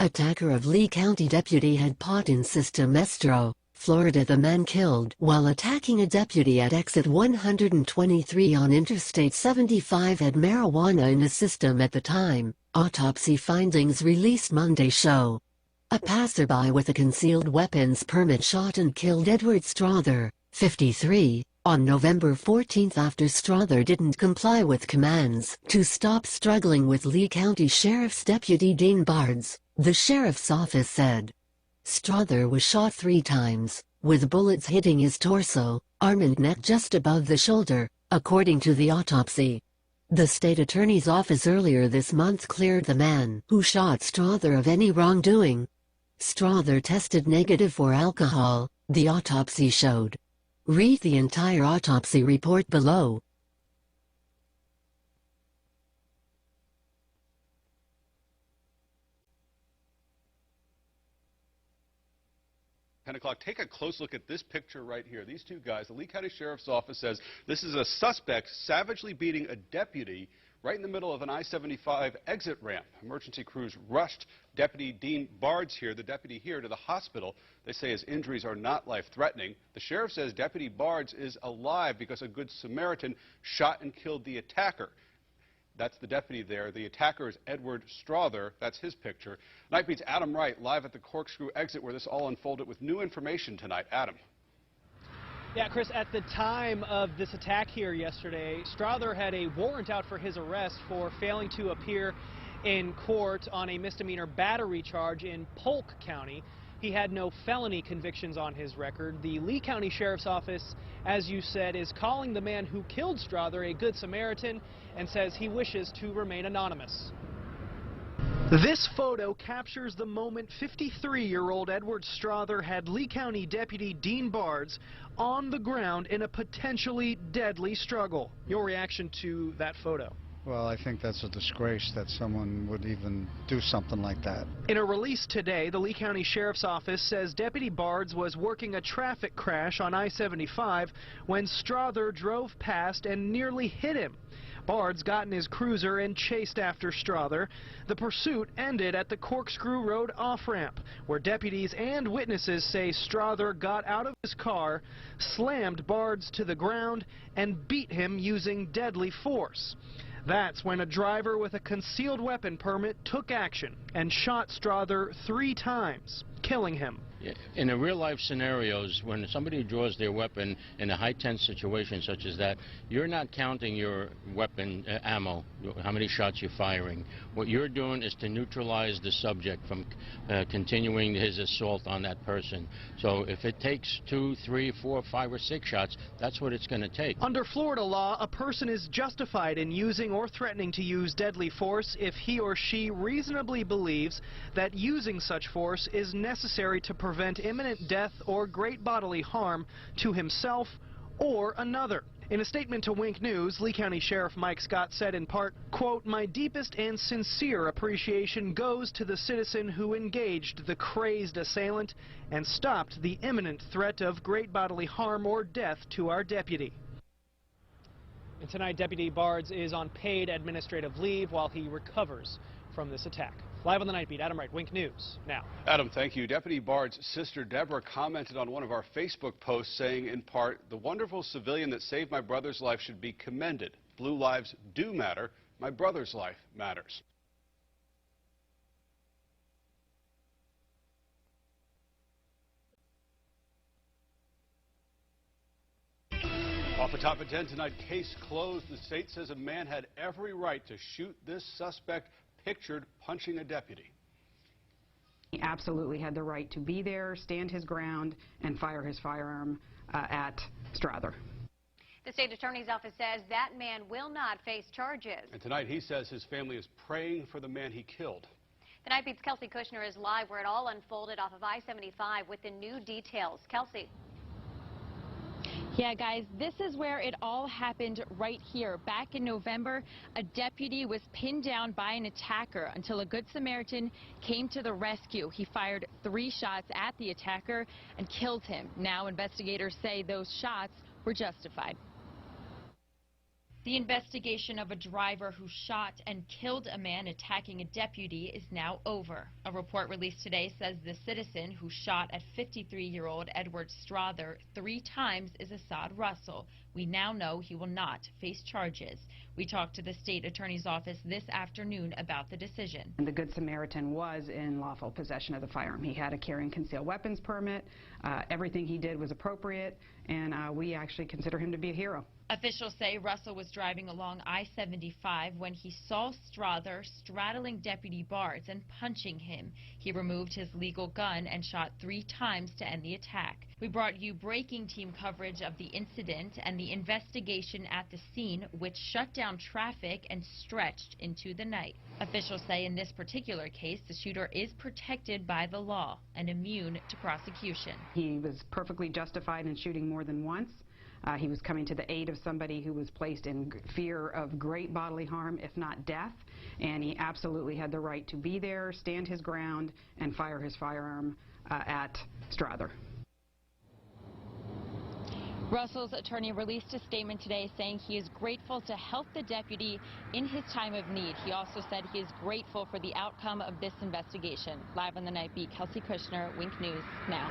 Attacker of Lee County deputy had pot in System Estro, Florida. The man killed while attacking a deputy at exit 123 on Interstate 75 had marijuana in his system at the time, autopsy findings released Monday show. A passerby with a concealed weapons permit shot and killed Edward Strother, 53, on November 14 after Strother didn't comply with commands to stop struggling with Lee County Sheriff's Deputy Dean Bards, the sheriff's office said. Strother was shot 3 times, with bullets hitting his torso, arm and neck just above the shoulder, according to the autopsy. The state attorney's office earlier this month cleared the man who shot Strother of any wrongdoing. Strother tested negative for alcohol, the autopsy showed. Read the entire autopsy report below. 10 o'clock. Take a close look at this picture right here. These two guys, the Lee County Sheriff's Office says this is a suspect savagely beating a deputy right in the middle of an I-75 exit ramp. Emergency crews rushed Deputy Dean Bards here, the deputy here, to the hospital. They say his injuries are not life-threatening. The sheriff says Deputy Bards is alive because a good Samaritan shot and killed the attacker. That's the deputy there. The attacker is Edward Strother. That's his picture. Night Beat's Adam Wright live at the Corkscrew exit where this all unfolded with new information tonight. Adam. Yeah, Chris, at the time of this attack here yesterday, Strother had a warrant out for his arrest for failing to appear in court on a misdemeanor battery charge in Polk County. He had no felony convictions on his record. The Lee County Sheriff's Office, as you said, is calling the man who killed Strother a good Samaritan and says he wishes to remain anonymous. This photo captures the moment 53-year-old Edward Strother had Lee County Deputy Dean Bards on the ground in a potentially deadly struggle. Your reaction to that photo? Well, I think that's a disgrace that someone would even do something like that. In a release today, the Lee County Sheriff's Office says Deputy Bards was working a traffic crash on I-75 when Strother drove past and nearly hit him. Bards got in his cruiser and chased after Strother. The pursuit ended at the Corkscrew Road off-ramp, where deputies and witnesses say Strother got out of his car, slammed Bards to the ground, and beat him using deadly force. That's when a driver with a concealed weapon permit took action and shot Strother 3 times, killing him. In a real-life scenarios, when somebody draws their weapon in a high-tense situation such as that, you're not counting your weapon ammo, how many shots you're firing. What you're doing is to neutralize the subject from continuing his assault on that person. So if it takes 2, 3, 4, 5, or 6 shots, that's what it's going to take. Under Florida law, a person is justified in using or threatening to use deadly force if he or she reasonably believes that using such force is necessary to prevent imminent death or great bodily harm to himself or another. In a statement to Wink News, Lee County Sheriff Mike Scott said in part, quote, "My deepest and sincere appreciation goes to the citizen who engaged the crazed assailant and stopped the imminent threat of great bodily harm or death to our deputy." And tonight, Deputy Bards is on paid administrative leave while he recovers from this attack. Live on the Night Beat, Adam Wright, Wink News, now. Adam, thank you. Deputy Bards' sister Deborah commented on one of our Facebook posts saying, in part, "The wonderful civilian that saved my brother's life should be commended. Blue lives do matter. My brother's life matters." Off the top of 10 tonight, case closed. The state says a man had every right to shoot this suspect pictured punching a deputy. He absolutely had the right to be there, stand his ground, and fire his firearm at Strother. The state attorney's office says that man will not face charges. And tonight he says his family is praying for the man he killed. The Night Beat's Kelsey Kushner is live where it all unfolded off of I-75 with the new details. Kelsey. Yeah, guys, this is where it all happened right here. Back in November, a deputy was pinned down by an attacker until a good Samaritan came to the rescue. He fired 3 shots at the attacker and killed him. Now investigators say those shots were justified. The investigation of a driver who shot and killed a man attacking a deputy is now over. A report released today says the citizen who shot at 53-year-old Edward Strother 3 times is Assad Russell. We now know he will not face charges. We talked to the state attorney's office this afternoon about the decision. And the Good Samaritan was in lawful possession of the firearm. He had a carry and concealed weapons permit. Everything he did was appropriate, and we actually consider him to be a hero. Officials say Russell was driving along I-75 when he saw Strother straddling Deputy Bartz and punching him. He removed his legal gun and shot 3 times to end the attack. We brought you breaking team coverage of the incident and the investigation at the scene, which shut down traffic and stretched into the night. Officials say in this particular case, the shooter is protected by the law and immune to prosecution. He was perfectly justified in shooting more than once. He was coming to the aid of somebody who was placed in fear of great bodily harm, if not death, and he absolutely had the right to be there, stand his ground, and fire his firearm at Strother. Russell's attorney released a statement today saying he is grateful to help the deputy in his time of need. He also said he is grateful for the outcome of this investigation. Live on the Night Beat, Kelsey Kushner, Wink News Now.